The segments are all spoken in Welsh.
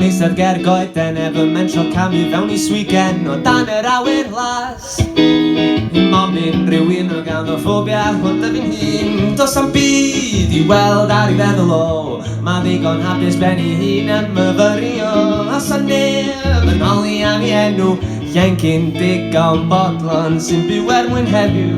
eistedd ger goeden efo mensio camu fewn I swigen o dan yr awyr las. Mom unrhyw un o ganddophobia hwnt fi'n hun. Does am byd I weld ar I feddwl o. Mae ddigon hapus ben I hun yn myfyrio. A sa neb yn holi am I enw. Ieuencyn digon bodlon sy'n byw mwyn heddiw.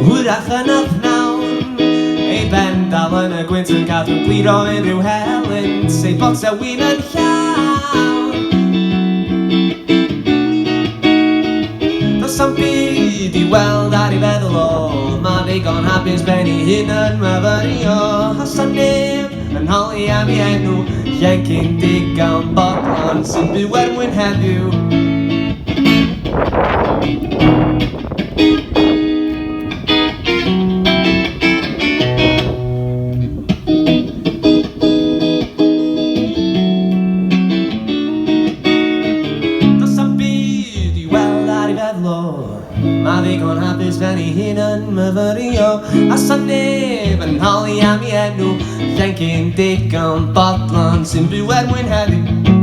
Hwyrach yn y pnawn ei ben dal yn y gwynt yn cadw gliro unrhyw helynt ei bot e wyn yn llawn. Does am byd I weld ar I feddwl o. Mae ddigon hapus ben I hun yn myfyrio. A sa neb yn holi am I enw. Ieuencyn digon bodlon sy'n byw mwyn heddiw. Mae ddigon hapus ben I hun yn myfyrio. A sa neb yn holi am I enw. Ieuencyn digon bodlon sy'n byw mwyn heddiw.